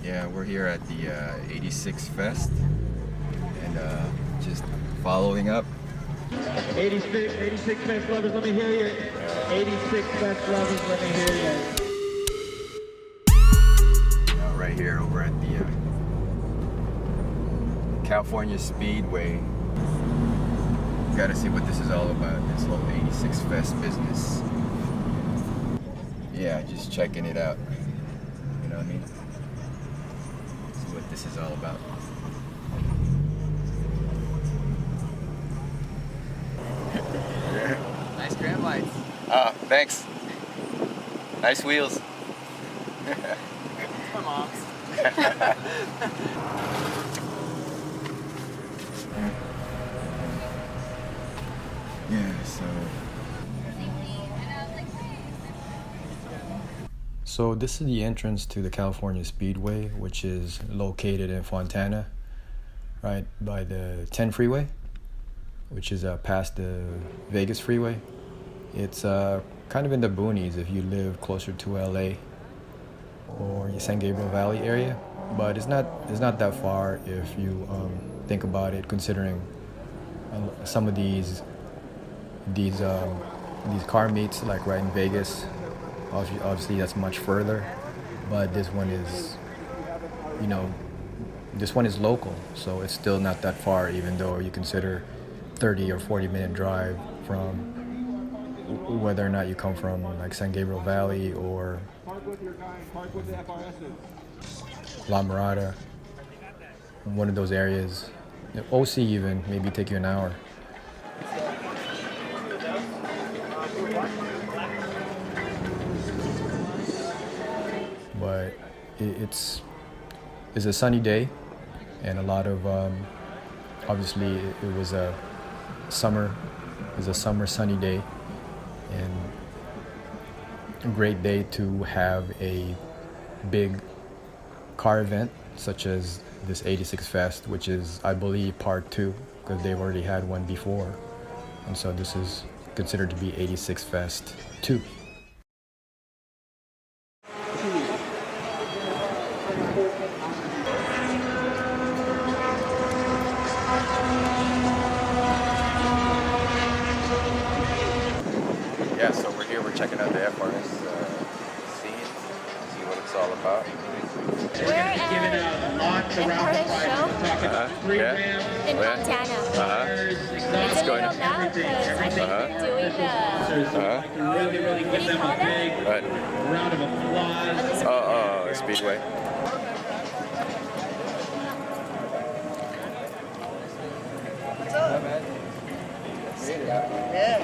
Yeah, we're here at the 86 Fest and just following up. 86 Fest lovers, let me hear you. 86 Fest lovers, let me hear you. Right here over at the California Speedway. Gotta see what this is all about, this whole 86 Fest business. Yeah, just checking it out. You know what I mean? See what this is all about. Nice grand lights. Thanks. Nice wheels. My mom's. Yeah, so this is the entrance to the California Speedway, which is located in Fontana, right by the 10 freeway, which is past the Vegas freeway. It's kind of in the boonies if you live closer to LA or the San Gabriel Valley area, but it's not that far if you think about it, considering some of these car meets, like right in Vegas. Obviously that's much further, but this one is, this one is local, so it's still not that far, even though you consider 30 or 40-minute drive from whether or not you come from like San Gabriel Valley or La Mirada, one of those areas. OC even maybe take you an hour. But it's a sunny day, and a lot of obviously it was a summer sunny day, and a great day to have a big car event such as this 86 Fest, which is, I believe, part 2, because they've already had one before, and so this is considered to be 86 Fest 2. Yeah, so we're here, we're checking out the FRS scene, see what it's all about. We're at FRS show in Montana. It's a little loud because I think we're doing the, what do you call that? Right. Round of applause. Oh, Speedway. What's up, man? Yeah.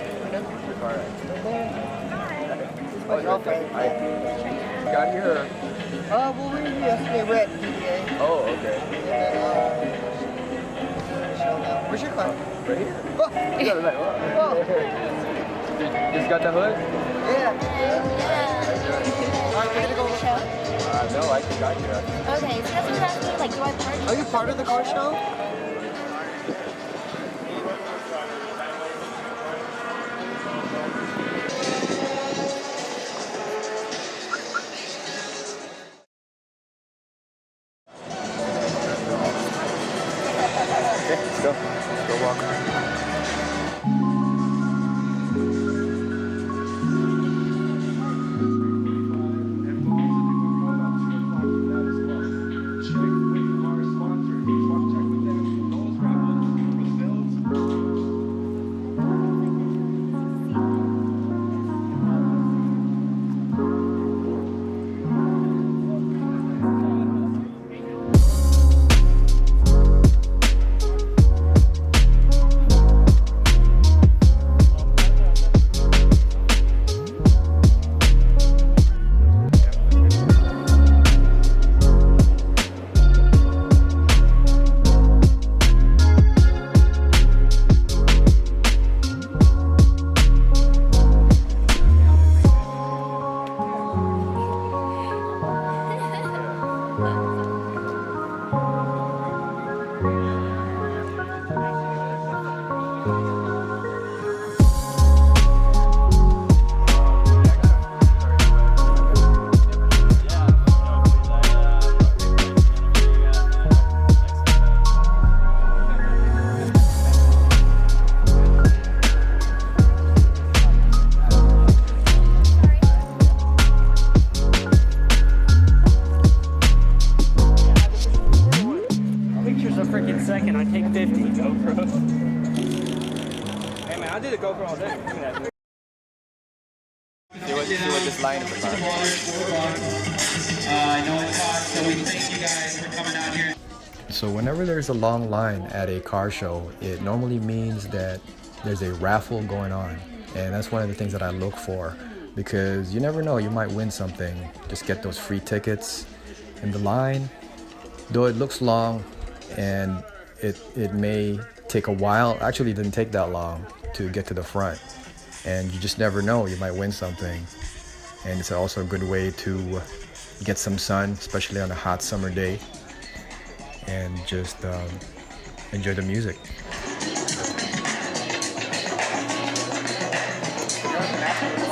My girlfriend. Got here. Well, we were here yesterday. We're at PDA. Oh, okay. Where's your car? Right here. Oh. You got it right. Oh. Just got the hood? Yeah. Alright, we're gonna go. No, I just got here. Okay, so that's what I was like, do I park? Are you part of the car show? Okay, let's go. Let's go walk. See what this line is about. I know it's hot, so we thank you guys for coming out here. So whenever there's a long line at a car show, it normally means that there's a raffle going on. And that's one of the things that I look for, because you never know, you might win something. Just get those free tickets. And the line, though it looks long and it may take a while, actually it didn't take that long to get to the front. And you just never know, you might win something. And it's also a good way to get some sun, especially on a hot summer day, and just enjoy the music.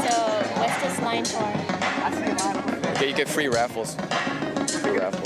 So, what's this line for? Okay, you get free raffles. Free raffles.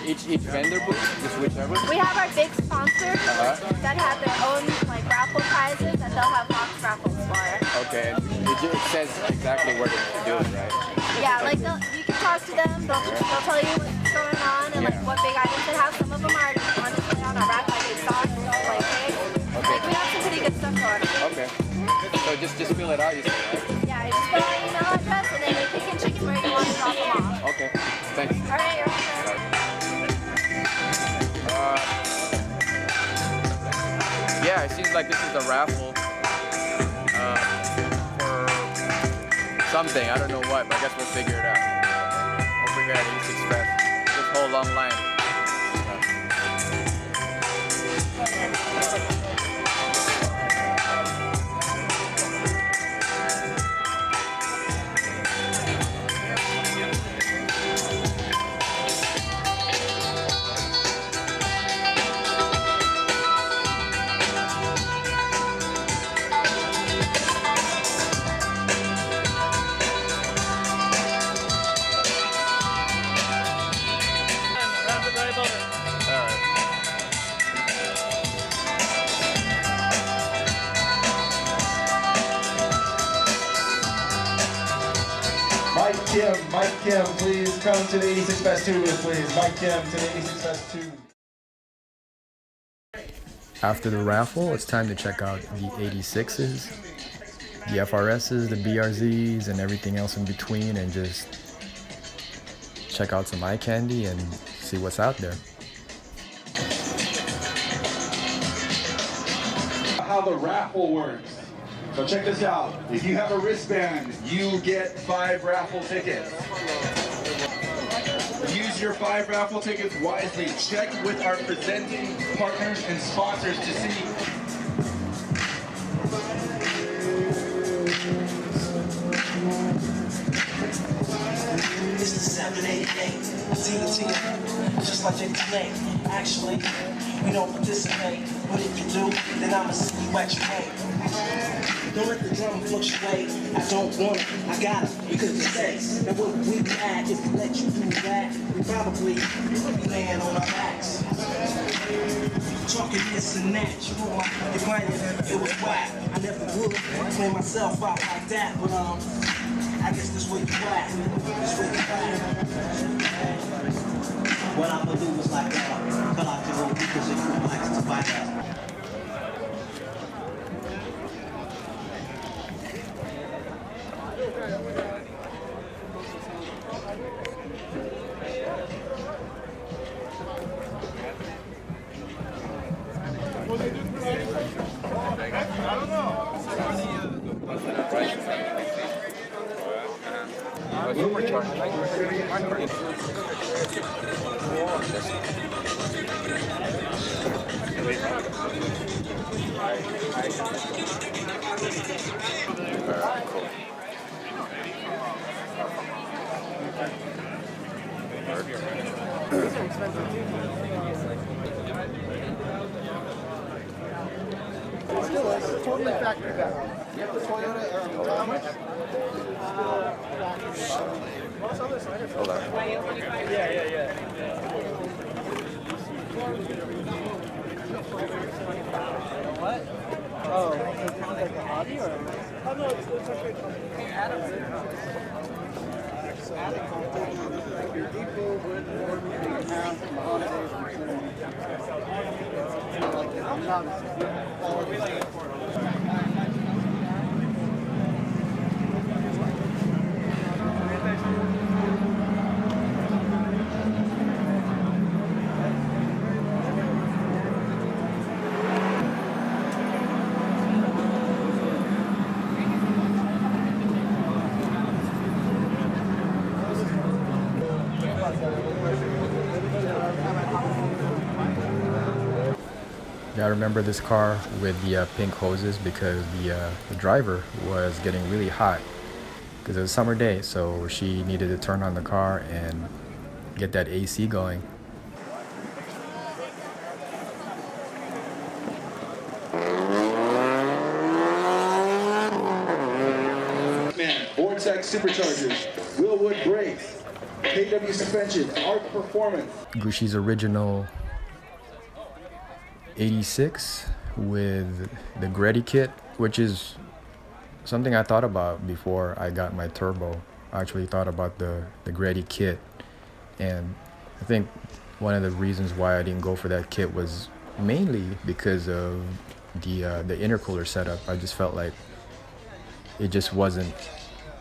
Each vendor booth, just whichever? We have our big sponsors that have their own like raffle prizes, and they'll have box raffles for it. Okay, and it says exactly where to do it, right? Yeah, like you can talk to them, they'll tell you what's going on and like what big items they have. Some of them are on display on our rack, like sauce, like cake. Like we have some pretty good stuff for it. Okay. So just fill it out, you said, right? Yeah, you just put our email address and then you pick and choose where you want to drop them off. Okay, thanks. All right, you're welcome. Yeah, it seems like this is a raffle for something. I don't know what, but I guess we'll figure it out. Over here at 86 Fest, this whole long line. Mike Kim, please come to the 86 Fest 2 booth, please. Mike Kim to the 86 Fest 2. After the raffle, it's time to check out the 86s, the FRSs, the BRZs, and everything else in between, and just check out some eye candy and see what's out there. How the raffle works. So check this out. If you have a wristband, you get 5 raffle tickets. Use your 5 raffle tickets wisely. Check with our presenting partners and sponsors to see. It's the 788, I see the team, just like Jitz Journal. Actually, we don't participate, but if you do, then I'ma see you at your game. Don't let the drum fluctuate, I don't want it, I got it, because it says that what we had is to let you do that, we probably be laying on our backs. Talking this and that, you know my complaining, it was whack. I never would play myself out like that, but I guess this way you at, this way you at. What I'ma do is like cut out your whole because if you like to fight out. Still is totally factory back. Toyota or how much? Hold on. What? Oh, it's like a hobby or? Oh no, it's okay. You're equal with more pounds and holidays. I'm not. Yeah, I remember this car with the pink hoses because the driver was getting really hot because it was a summer day, so she needed to turn on the car and get that AC going. Man, Vortex superchargers, Willwood brakes, KW suspension, ARC performance. Gucci's original 86 with the Greddy kit, which is something I thought about before I got my turbo. I actually thought about the Greddy kit, and I think one of the reasons why I didn't go for that kit was mainly because of the intercooler setup. I just felt like it just wasn't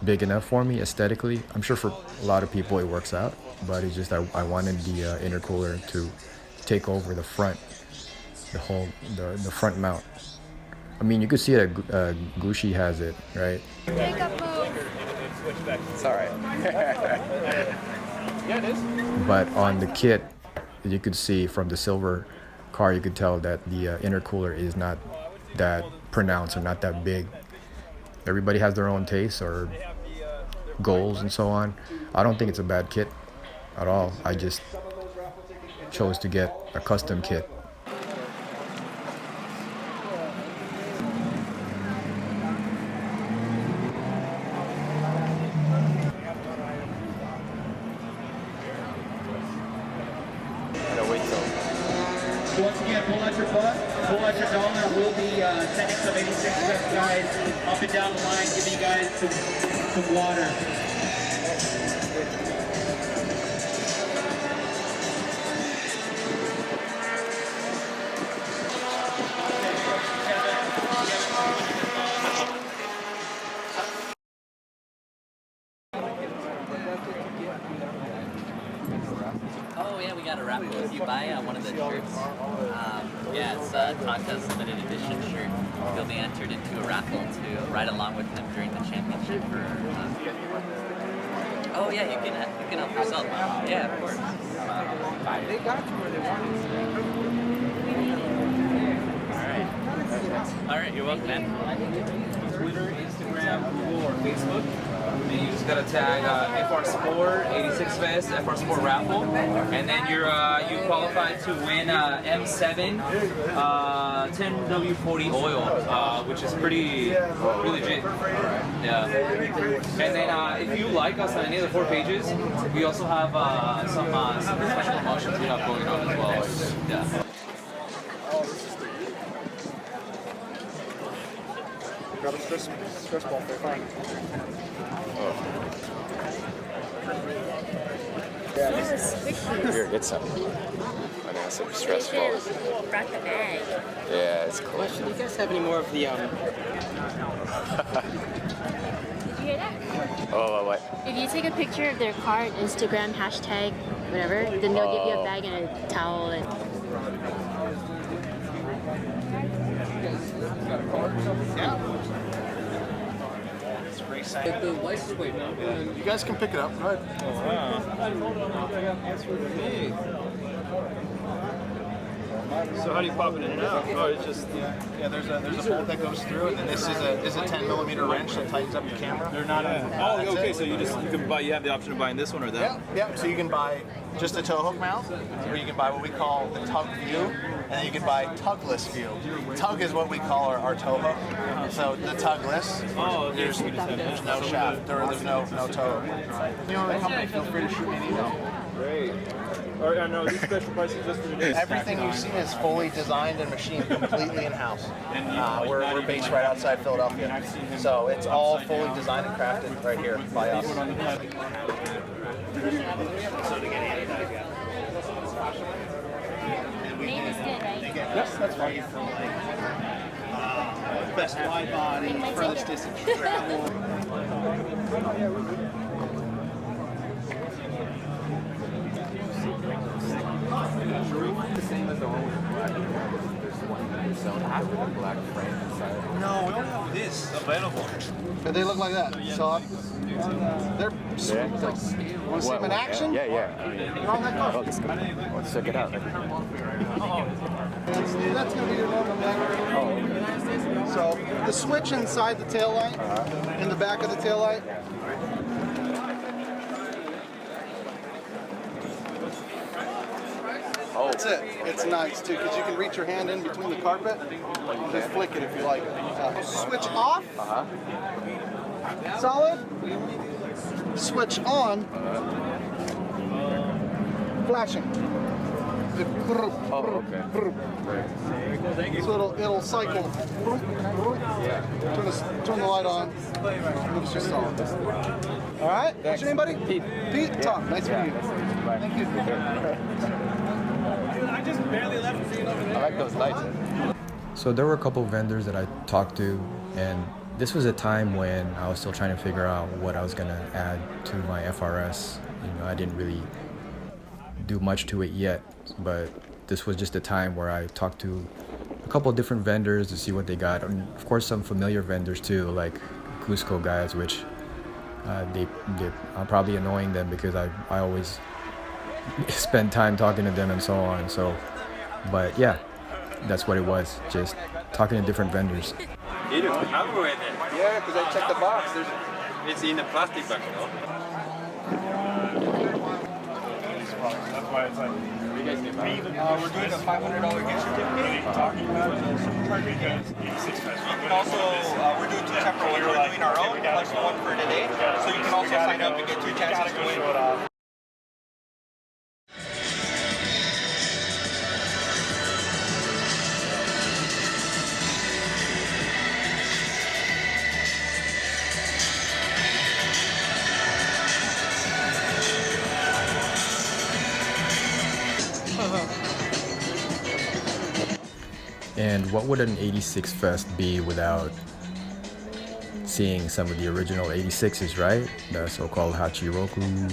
big enough for me aesthetically. I'm sure for a lot of people it works out, but it's just I wanted the intercooler to take over the front, the front mount. I mean, you could see that Gucci has it, right? It's all right. Yeah, it is. But on the kit, you could see from the silver car, you could tell that the intercooler is not that pronounced or not that big. Everybody has their own tastes or goals and so on. I don't think it's a bad kit at all. I just chose to get a custom kit. Once again, pull out your butt, pull out your dollar. We'll be sending some 86 West guys up and down the line, giving you guys some water. Oh yeah, we got a raffle if you buy one of the shirts. Yeah, it's a contest limited edition shirt. You'll be entered into a raffle to ride along with him during the championship. Oh yeah, you can help yourself. Yeah, of course. They got you where they wanted All right, you're welcome, man. Twitter, Instagram, Google, or Facebook. And you just gotta tag FR Sport 86 Fest, FR Sport raffle, and then you qualified to win M7 10W40 oil, which is pretty legit. Yeah. And then if you like us on any of the 4 pages, we also have some special promotions we have going on as well. Yeah. Got a stress ball for fun. Here, get some. I know it's so stressful. Brought the bag. Yeah, it's cool. Question, do you guys have any more of the Did you hear that? Oh, what? If you take a picture of their car and Instagram hashtag whatever, then they'll give you a bag and a towel and. The license plate number. You guys can pick it up. Go ahead. So how do you pop it in and out? Oh, it's just yeah. There's a bolt that goes through, and then this is a 10mm wrench that tightens up your camera. They're not. Oh, okay. So you can buy. You have the option of buying this one or that. Yeah. So you can buy just a tow hook mount, or you can buy what we call the tug view, and then you can buy tugless view. Tug is what we call our tow hook. So the tugless, there's no shaft, or there's no tow hook. If you own the company, feel free to shoot me an email. Great. All right, I know these special prices just for today. Everything you've seen is fully designed and machined completely in-house. We're based right outside Philadelphia. So it's all fully designed and crafted right here by us. Name is good, right? Yes, that's fine. Best wide body, furthest distance travel. The same as the one with black. So after the black frame inside. No, we don't have this available. But they look like that. So they're sweet. Want to see them in action? Yeah, yeah. They're on that car. Oh, let's check it out. That's going to be your normal back. So the switch inside the taillight, in the back of the taillight. Oh. That's it. It's nice too, because you can reach your hand in between the carpet. Just flick it if you like. Switch off. Solid. Switch on. Flashing. Oh, okay. So it'll cycle. Turn the light on. It's just solid. All right. What's your name, buddy? Pete. Pete. Tom. Nice meeting you. Thank you. I just barely left for you over there. I like those lights. So there were a couple of vendors that I talked to, and this was a time when I was still trying to figure out what I was going to add to my FRS. You know, I didn't really do much to it yet, but this was just a time where I talked to a couple of different vendors to see what they got. And of course, some familiar vendors too, like Cusco guys, which I'm probably annoying them because I always spend time talking to them and so on. So, but yeah, that's what it was, just talking to different vendors. You don't have it. Yeah, because I checked the box. It's in a plastic bag, no? That's why it's like. We're doing a $500 gift certificate. Talking about it. Because 86 Fest. Also, we're doing 2 separate ones. We're doing our own, plus one for today. So you can also sign up and get 2 chances to win. And what would an 86 Fest be without seeing some of the original 86s, right? The so-called Hachiroku,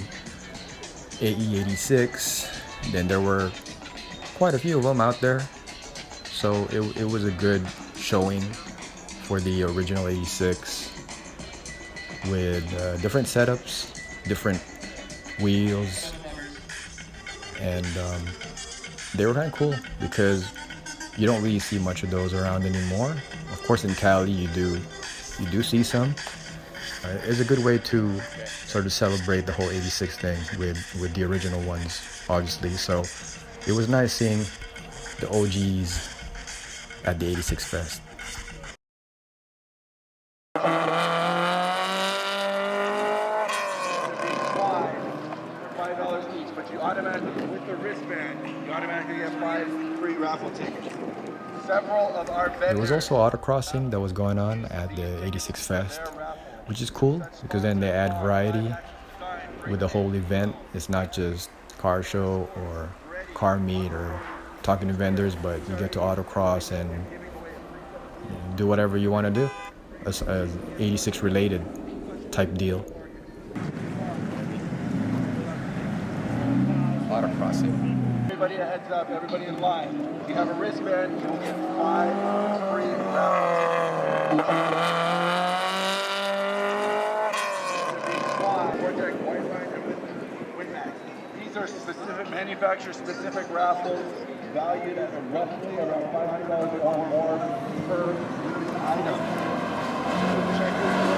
AE86. Then there were quite a few of them out there. So it was a good showing for the original 86 with different setups, different wheels. And they were kind of cool because you don't really see much of those around anymore. Of course, in Cali, you do see some. It's a good way to sort of celebrate the whole 86 thing with the original ones, obviously. So it was nice seeing the OGs at the 86 Fest. $5 each, but you automatically, with the wristband, you automatically get 5 free raffle tickets. Several of our vendors. There was also autocrossing that was going on at the 86 Fest, which is cool because then they add variety with the whole event. It's not just car show or car meet or talking to vendors, but you get to autocross and do whatever you want to do, as 86 related type deal. Autocrossing. Everybody a heads up, everybody in line. If you have a wristband, you will get 5 free raffle tickets. These are specific manufacturer-specific raffles, valued at roughly around $500 or more per item. Check this out.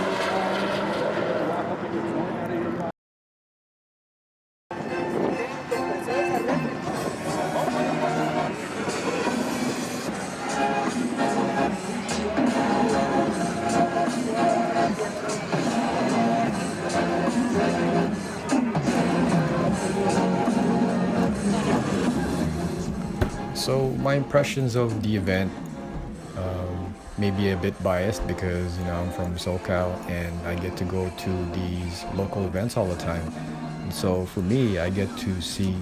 So my impressions of the event may be a bit biased because, you know, I'm from SoCal and I get to go to these local events all the time. And so for me, I get to see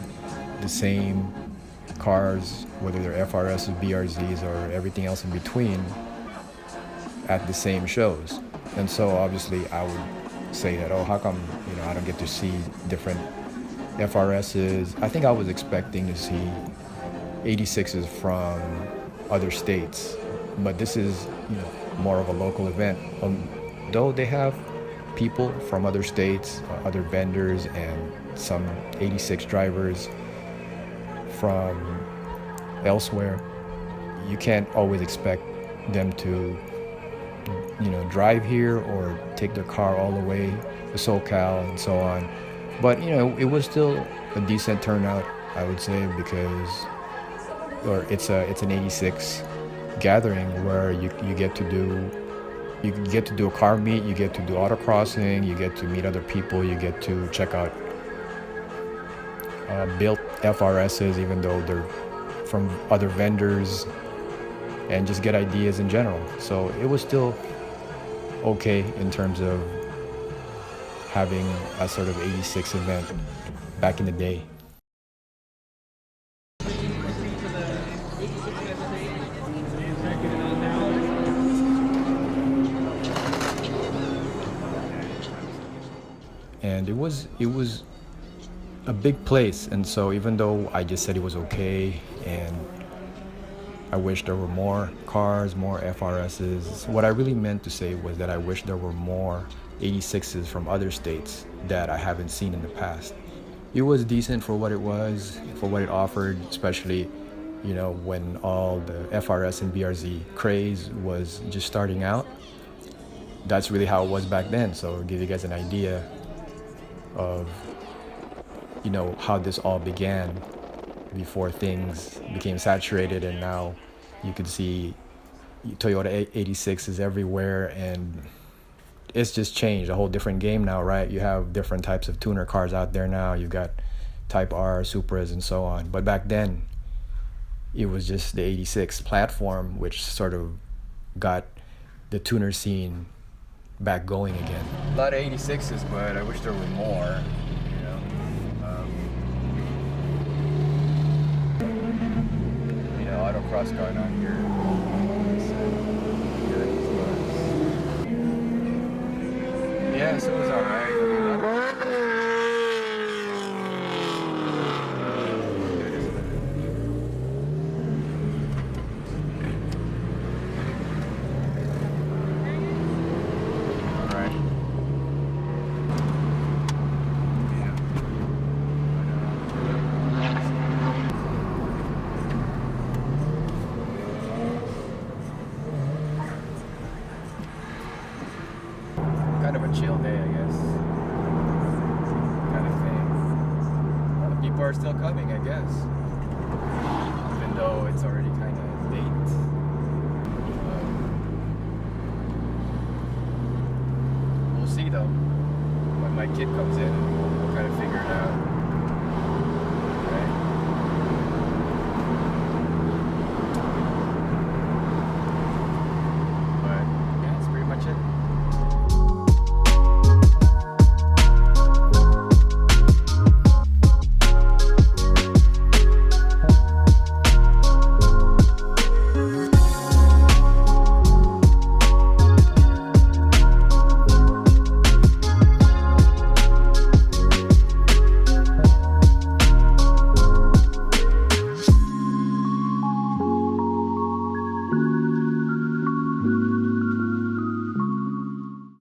the same cars, whether they're FRS, BRZs, or everything else in between, at the same shows. And so obviously I would say that, oh, how come, you know, I don't get to see different FRSs? I think I was expecting to see 86s from other states, but this is, you know, more of a local event. Though they have people from other states, other vendors, and some 86 drivers from elsewhere, you can't always expect them to, you know, drive here or take their car all the way to SoCal and so on. But, you know, it was still a decent turnout, I would say, because it's an 86 gathering where you get to do a car meet, you get to do autocrossing, you get to meet other people, you get to check out built FRSs, even though they're from other vendors, and just get ideas in general. So it was still okay in terms of having a sort of 86 event back in the day. And it was a big place, and so even though I just said it was okay and I wish there were more cars, more FRSs, what I really meant to say was that I wish there were more 86s from other states that I haven't seen in the past. It was decent for what it was, for what it offered, especially, you know, when all the FRS and BRZ craze was just starting out. That's really how it was back then, so to give you guys an idea of, you know, how this all began before things became saturated, and now you could see Toyota 86s everywhere, and it's just changed, a whole different game now, right? You have different types of tuner cars out there now. You've got Type R, Supras, and so on. But back then, it was just the 86 platform, which sort of got the tuner scene back going again. A lot of 86s, but I wish there were more, you know. You know, autocross going on here. Yeah, so it was alright. Kind of a chill day, I guess. Kind of thing. A lot of people are still coming, I guess. Even though it's already kind of late. We'll see though, when my kid comes in.